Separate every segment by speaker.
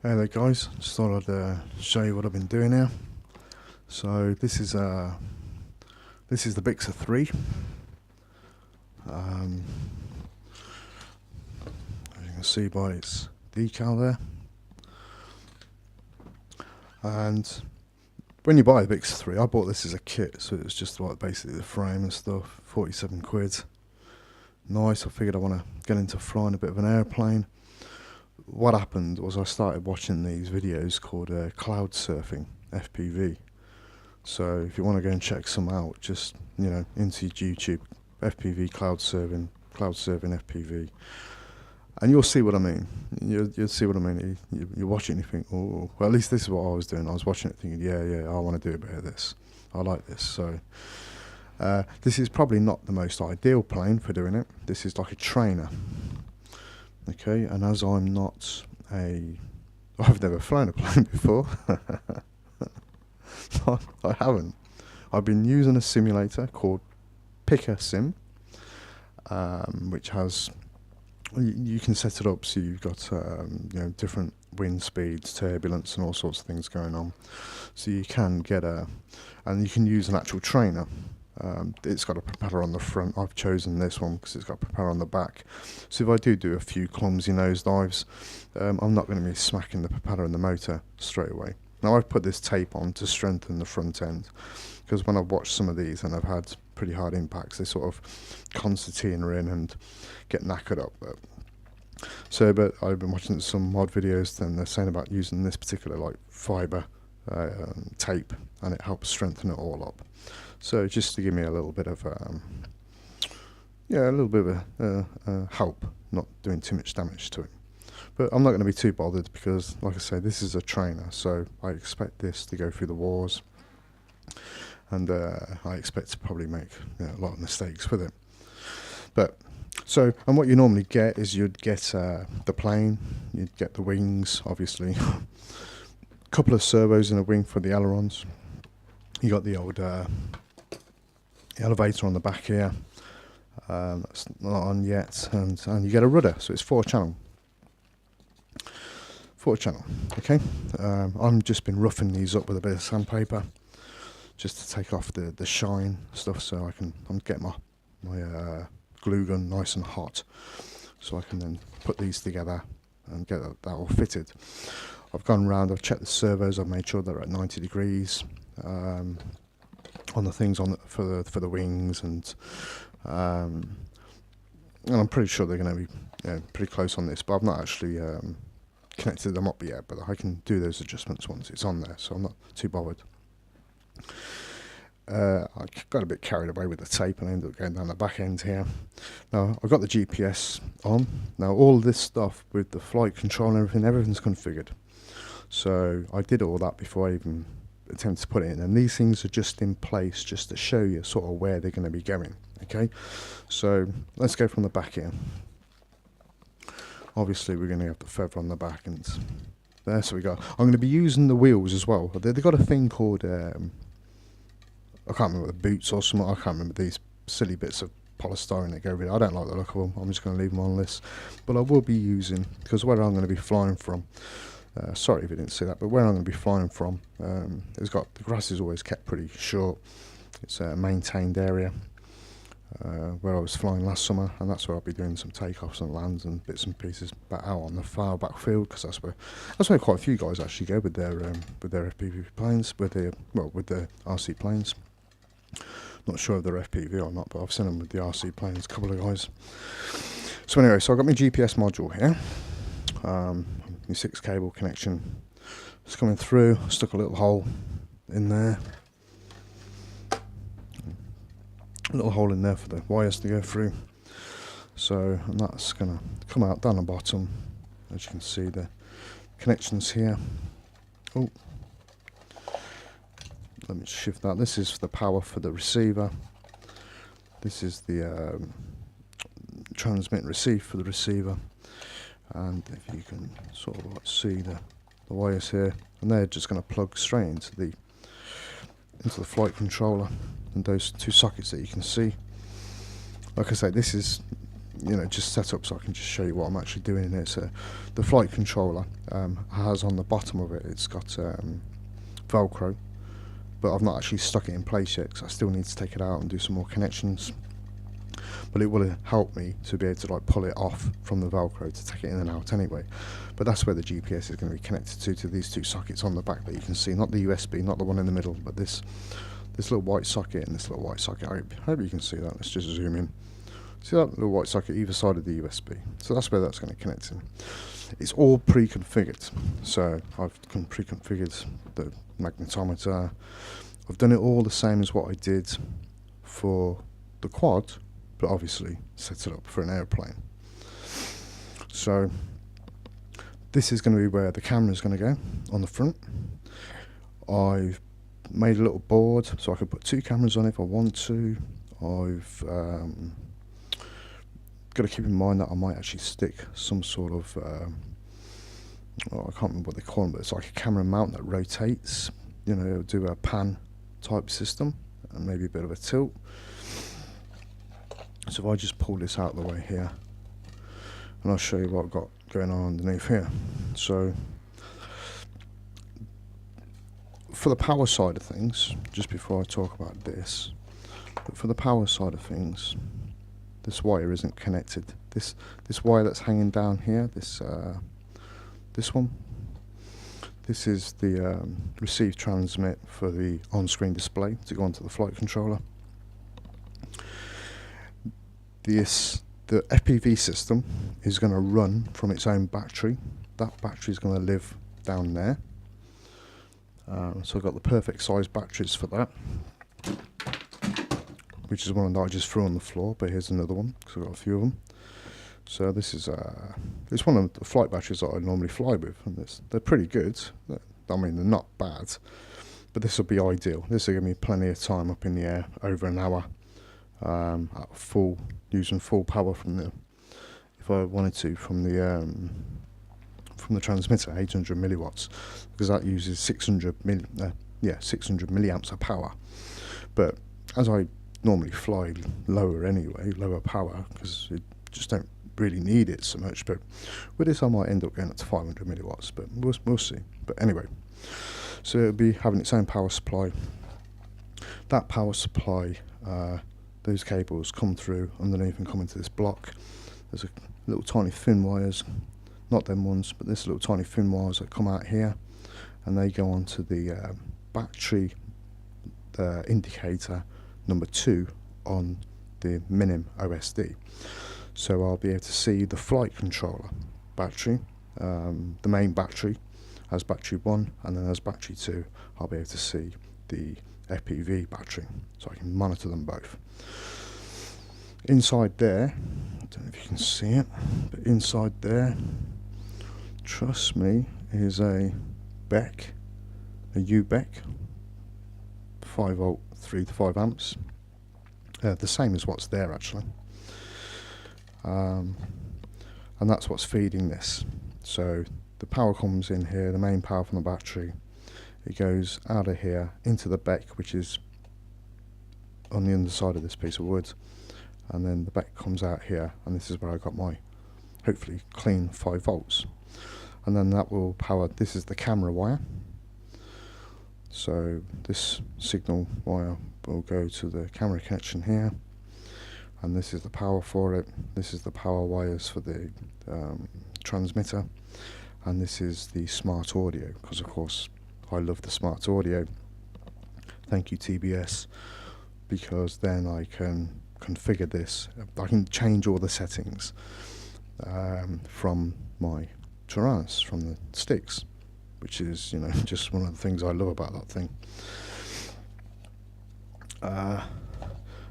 Speaker 1: Hey there guys, just thought I'd show you what I've been doing here. So this is the Bixler 3. As you can see by its decal there. And when you buy the Bixler 3, I bought this as a kit, so it was just like basically the frame and stuff, 47 quid. Nice, I figured I want to get into flying a bit of an aeroplane. What happened was I started watching these videos called cloud surfing, FPV. So if you want to go and check some out, just into YouTube, FPV cloud surfing FPV, and you'll see what I mean. You'll see what I mean. You watch it and you think, oh, well, at least this is what I was doing. I was watching it thinking, yeah, I want to do a bit of this. I like this. So this is probably not the most ideal plane for doing it. This is like a trainer. Okay, and as I've never flown a plane before. I haven't. I've been using a simulator called PicaSim, which has, you can set it up so you've got different wind speeds, turbulence, and all sorts of things going on. So you can get and you can use an actual trainer. It's got a propeller on the front. I've chosen this one because it's got a propeller on the back. So if I do a few clumsy nosedives, I'm not going to be smacking the propeller and the motor straight away. Now I've put this tape on to strengthen the front end, because when I've watched some of these and I've had pretty hard impacts, they sort of concertina in and get knackered up. But I've been watching some mod videos, and they're saying about using this particular like fibre tape, and it helps strengthen it all up. So just to give me a little bit of help, not doing too much damage to it. But I'm not going to be too bothered because, like I say, this is a trainer, so I expect this to go through the wars, and I expect to probably make a lot of mistakes with it. And what you normally get is you'd get the plane, you'd get the wings, obviously, a couple of servos in a wing for the ailerons. You got the old elevator on the back here, that's not on yet, and you get a rudder, so it's 4-channel. Okay. I'm just been roughing these up with a bit of sandpaper just to take off the shine stuff, so I'm getting my glue gun nice and hot, so I can then put these together and get that all fitted. I've gone round, I've checked the servos, I've made sure they're at 90 degrees on the things for the wings, and I'm pretty sure they're going to be pretty close on this, but I've not actually connected them up yet, but I can do those adjustments once it's on there, so I'm not too bothered. I got a bit carried away with the tape and I ended up going down the back end here. Now I've got the GPS on. Now all this stuff with the flight control and everything's configured. So I did all that before I even attempted to put it in, and these things are just in place just to show you sort of where they're going to be going. Okay, so let's go from the back here. Obviously we're going to have the feather on the back, and there, so we go. I'm going to be using the wheels as well. They've got a thing called I can't remember, the boots or something. I can't remember, these silly bits of polystyrene that go with it. I don't like the look of them. I'm just going to leave them on this, but I will be using, because where I'm going to be flying from, sorry if you didn't see that, but where I'm going to be flying from, the grass is always kept pretty short. It's a maintained area where I was flying last summer, and that's where I'll be doing some takeoffs and lands and bits and pieces back out on the far back field, because that's where quite a few guys actually go with their FPV planes, with the RC planes. Not sure if they're FPV or not, but I've seen them with the RC planes, a couple of guys. So anyway, so I've got my GPS module here, my 6 cable connection. It's coming through. I stuck a little hole in there. A little hole in there for the wires to go through. So, and that's going to come out down the bottom. As you can see, the connections here. Oh, let me shift that. This is the power for the receiver. This is the transmit and receive for the receiver. And if you can sort of like see the wires here, and they're just going to plug straight into the flight controller, and those 2 sockets that you can see. Like I say, this is just set up so I can just show you what I'm actually doing in it. So the flight controller has on the bottom of it, it's got Velcro, but I've not actually stuck it in place yet because I still need to take it out and do some more connections. But it will help me to be able to like pull it off from the Velcro to take it in and out anyway. But that's where the GPS is going to be connected to these two sockets on the back that you can see, not the USB, not the one in the middle, but this little white socket and this little white socket. I hope you can see that. Let's just zoom in. See that little white socket either side of the USB? So that's where that's going to connect in. It's all pre-configured. So I've pre-configured the magnetometer. I've done it all the same as what I did for the quad, but obviously set it up for an airplane. So this is going to be where the camera is going to go on the front. I've made a little board so I can put two cameras on if I want to. I've got to keep in mind that I might actually stick some sort of I can't remember what they call them, but it's like a camera mount that rotates, it'll do a pan type system and maybe a bit of a tilt. So if I just pull this out of the way here, and I'll show you what I've got going on underneath here. So for the power side of things, just before I talk about this, but for the power side of things, this wire isn't connected. This wire that's hanging down here, this one, this is the receive transmit for the on-screen display to go onto the flight controller. The FPV system is going to run from its own battery. That battery is going to live down there. So I've got the perfect size batteries for that, which is one that I just threw on the floor, but here's another one because I've got a few of them. So this is it's one of the flight batteries that I normally fly with, and they're pretty good. I mean, they're not bad, but this will be ideal. This will give me plenty of time up in the air, over an hour, at using full power from the, if I wanted to, from the transmitter, 800 milliwatts, because that uses 600 milliamps of power. But as I normally fly lower anyway, lower power, because it just don't really need it so much. But with this I might end up going up to 500 milliwatts, but we'll see. But anyway, so it'll be having its own power supply. That power supply, those cables come through underneath and come into this block. There's a little tiny thin wires, not them ones, but this little tiny thin wires that come out here, and they go onto the battery indicator number 2 on the Minim OSD. So I'll be able to see the flight controller battery, the main battery as battery 1, and then as battery 2 I'll be able to see the FPV battery, so I can monitor them both. Inside there, I don't know if you can see it, but inside there, trust me, is a BEC, a UBEC, 5 volt, 3 to 5 amps, the same as what's there actually, and that's what's feeding this. So the power comes in here, the main power from the battery, it goes out of here into the BEC, which is on the underside of this piece of wood, and then the BEC comes out here, and this is where I got my hopefully clean 5 volts, and then that will power, this is the camera wire, so this signal wire will go to the camera connection here, and this is the power for it. This is the power wires for the transmitter, and this is the smart audio, because of course I love the smart audio. Thank you TBS, because then I can configure this. I can change all the settings from my Tyrannus, from the sticks, which is, just one of the things I love about that thing.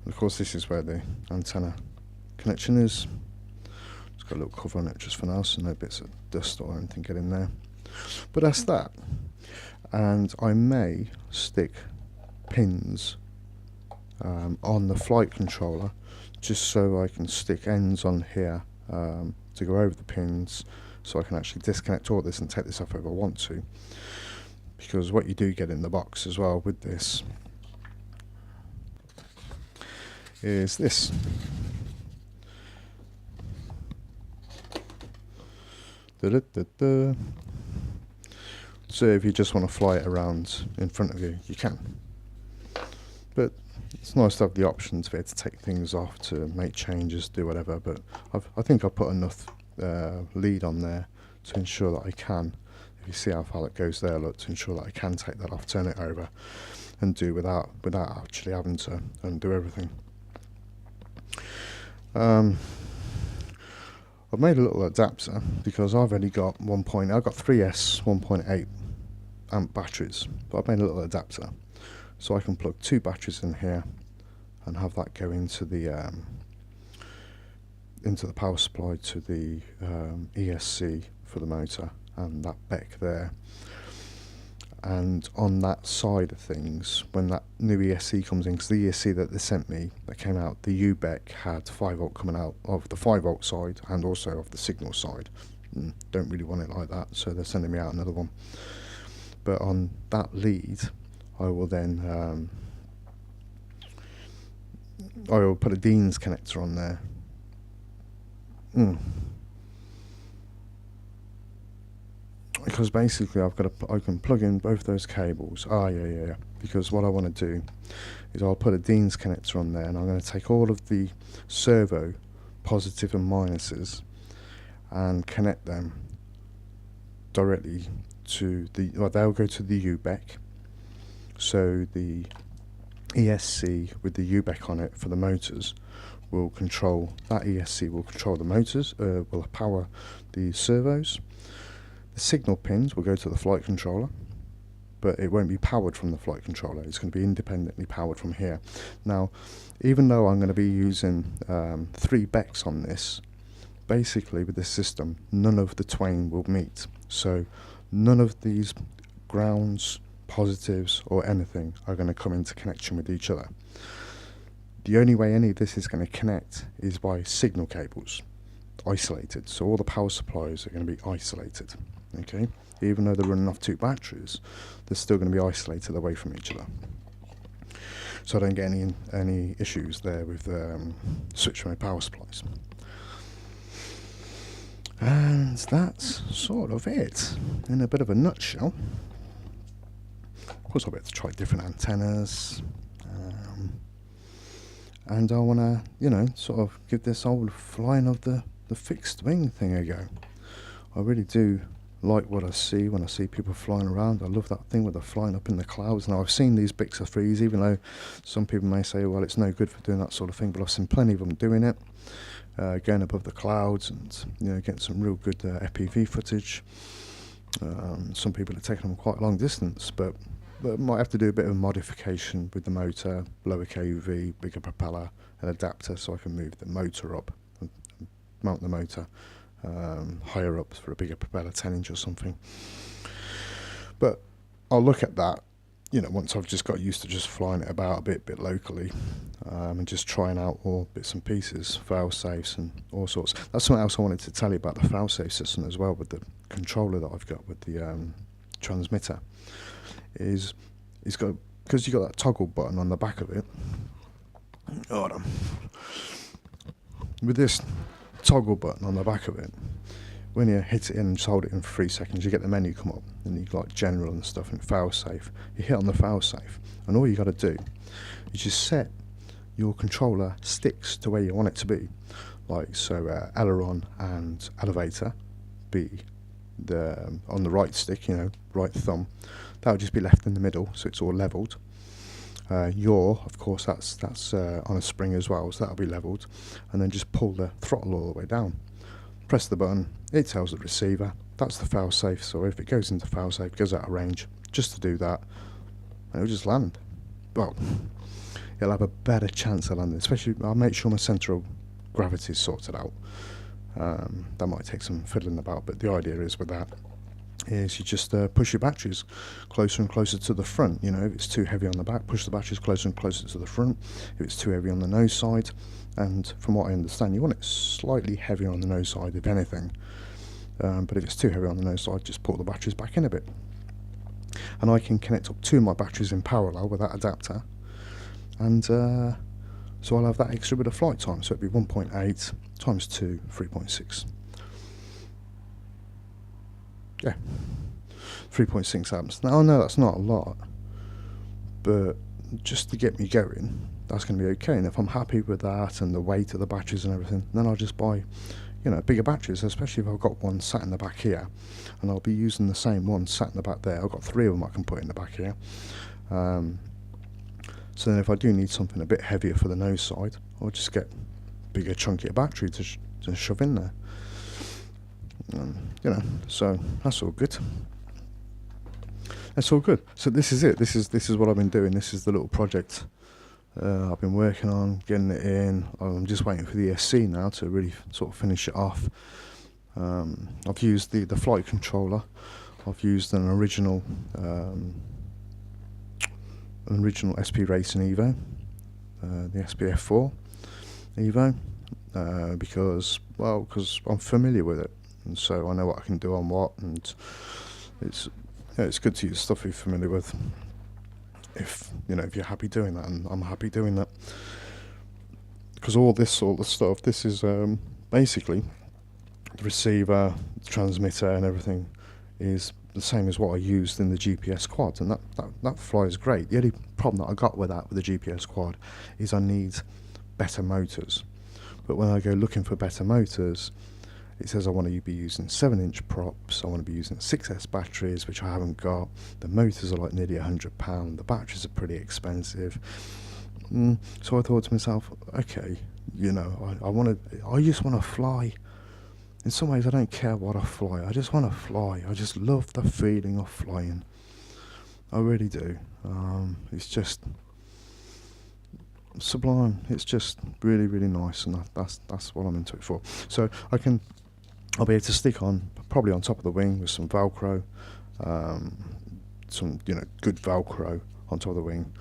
Speaker 1: Of course, this is where the antenna connection is. It's got a little cover on it just for now, so no bits of dust or anything get in there. But that's that. And I may stick pins on the flight controller, just so I can stick ends on here to go over the pins, so I can actually disconnect all this and take this off if I want to. Because what you do get in the box as well with this is this. Da-da-da-da. So if you just want to fly it around in front of you, you can. But it's nice to have the option to be able to take things off, to make changes, do whatever. But I think I've put enough lead on there to ensure that I can. If you see how far it goes there, look, to ensure that I can take that off, turn it over, and do without actually having to undo everything. I've made a little adapter because I've only got I've got 3S 1.8 amp batteries, but I've made a little adapter so I can plug 2 batteries in here and have that go into the power supply to the ESC for the motor and that BEC there. And on that side of things, when that new ESC comes in, because the ESC that they sent me, that came out, the UBEC had 5V coming out of the 5V side and also of the signal side. Don't really want it like that, so they're sending me out another one. But on that lead, I will then I will put a Dean's connector on there. Because basically I can plug in both those cables. Yeah. Because what I want to do is I'll put a Dean's connector on there, and I'm going to take all of the servo positive and minuses and connect them directly to they'll go to the UBEC. So the ESC with the UBEC on it for the motors will control, that ESC will control the motors, will power the servos. The signal pins will go to the flight controller, but it won't be powered from the flight controller. It's going to be independently powered from here. Now, even though I'm going to be using 3 BECs on this, basically with this system, none of the twain will meet. So none of these grounds, positives, or anything are going to come into connection with each other. The only way any of this is going to connect is by signal cables, isolated. So all the power supplies are going to be isolated. Okay, even though they're running off 2 batteries, they're still going to be isolated away from each other. So I don't get any issues there with switch mode power supplies. And that's sort of it in a bit of a nutshell. Of course, I'll be able to try different antennas, and I want to, sort of give this old flying of the fixed wing thing a go. I really do like what I see when I see people flying around. I love that thing where they're flying up in the clouds. Now, I've seen these Bixler 3s, even though some people may say, well, it's no good for doing that sort of thing, but I've seen plenty of them doing it, going above the clouds and getting some real good FPV footage. Some people are taking them quite a long distance, but might have to do a bit of modification with the motor, lower KUV, bigger propeller, an adapter so I can move the motor up, and mount the motor higher up for a bigger propeller, 10-inch or something. But I'll look at that, once I've just got used to just flying it about a bit locally, and just trying out all bits and pieces, fail safes and all sorts. That's something else I wanted to tell you about the fail safe system as well, with the controller that I've got with the transmitter. Is it's got, because you got that toggle button on the back of it. Hold on. With this toggle button on the back of it, when you hit it in and just hold it in for 3 seconds, you get the menu come up, and you got general and stuff and fail safe. You hit on the fail safe, and all you got to do is just set your controller sticks to where you want it to be. Like so, aileron and elevator be on the right stick, right thumb. That would just be left in the middle, so it's all leveled. Yaw, of course, that's on a spring as well, so that'll be leveled. And then just pull the throttle all the way down. Press the button, it tells the receiver, that's the fail safe, so if it goes into fail safe, goes out of range, just to do that, and it'll just land. Well, it'll have a better chance of landing, especially I'll make sure my centre of gravity is sorted out. That might take some fiddling about, but the idea is with that is you just push your batteries closer and closer to the front. If it's too heavy on the back, push the batteries closer and closer to the front. If it's too heavy on the nose side, and from what I understand, you want it slightly heavier on the nose side, if anything. But if it's too heavy on the nose side, just pull the batteries back in a bit. And I can connect up 2 of my batteries in parallel with that adapter, and so I'll have that extra bit of flight time. So it'd be 1.8 times 2, 3.6. yeah, 3.6 amps. Now I know that's not a lot, but just to get me going, that's going to be okay. And if I'm happy with that and the weight of the batteries and everything, then I'll just buy, you know, bigger batteries, especially if I've got one sat in the back here, and I'll be using the same one sat in the back there. I've got 3 of them I can put in the back here. So then if I do need something a bit heavier for the nose side, I'll just get bigger, chunkier battery to shove in there. You know, so that's all good. That's all good. So this is it. This is what I've been doing. This is the little project I've been working on, getting it in. I'm just waiting for the ESC now to really sort of finish it off. I've used the flight controller. I've used an original SP Racing EVO, the SP F4 EVO, because I'm familiar with it, and so I know what I can do on what, and it's good to use stuff you're familiar with. If you're happy doing that, and I'm happy doing that, because all this sort of stuff, this is basically the receiver, the transmitter, and everything is the same as what I used in the GPS quad, and that flies great. The only problem that I got with the GPS quad is I need better motors. But when I go looking for better motors, it says I want to be using 7-inch props, I want to be using 6S batteries, which I haven't got. The motors are like nearly £100, the batteries are pretty expensive. So I thought to myself, okay, I just want to fly. In some ways I don't care what I fly, I just want to fly. I just love the feeling of flying. I really do. It's just sublime. It's just really, really nice, and that's what I'm into it for. So I'll be able to stick on, probably on top of the wing with some Velcro, some good Velcro on top of the wing,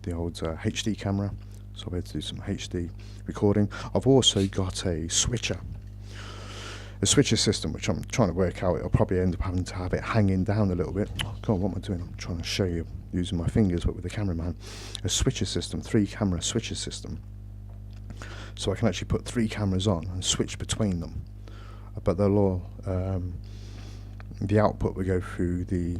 Speaker 1: the old HD camera, so I'll be able to do some HD recording. I've also got a switcher system, which I'm trying to work out. I'll probably end up having to have it hanging down a little bit. Oh God, what am I doing? I'm trying to show you using my fingers, but with the cameraman. A switcher system, 3-camera switcher system. So I can actually put 3 cameras on and switch between them. But they'll all, the output will go through the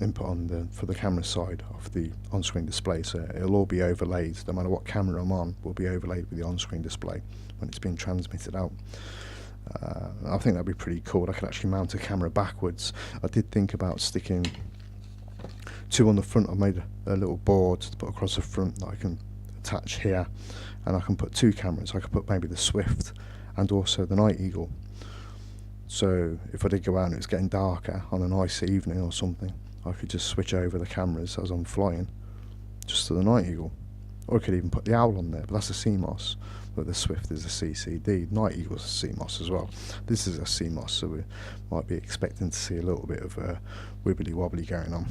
Speaker 1: input for the camera side of the on-screen display. So it'll all be overlaid. No matter what camera I'm on, will be overlaid with the on-screen display when it's being transmitted out. I think that'd be pretty cool. I could actually mount a camera backwards. I did think about sticking 2 on the front. I've made a little board to put across the front that I can attach here, and I can put 2 cameras. I could put maybe the Swift and also the Night Eagle. So if I did go out and it's getting darker on a nice evening or something, I could just switch over the cameras as I'm flying just to the Night Eagle. Or I could even put the Owl on there, but that's a CMOS. But the Swift is a CCD. Night Eagle's a CMOS as well. This is a CMOS, so we might be expecting to see a little bit of wibbly wobbly going on.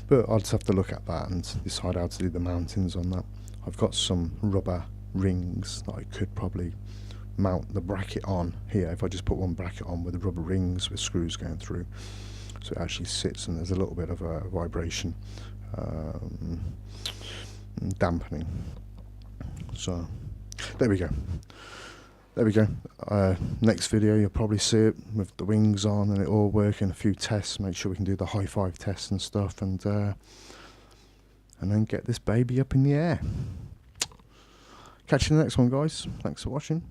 Speaker 1: But I'll just have to look at that and decide how to do the mountings on that. I've got some rubber rings that I could probably mount the bracket on here. If I just put one bracket on with the rubber rings with screws going through, so it actually sits and there's a little bit of a vibration dampening. So there we go. Next video you'll probably see it with the wings on and it all working, a few tests, make sure we can do the high 5 tests and stuff, and then get this baby up in the air. Catch you in the next one, guys. Thanks for watching.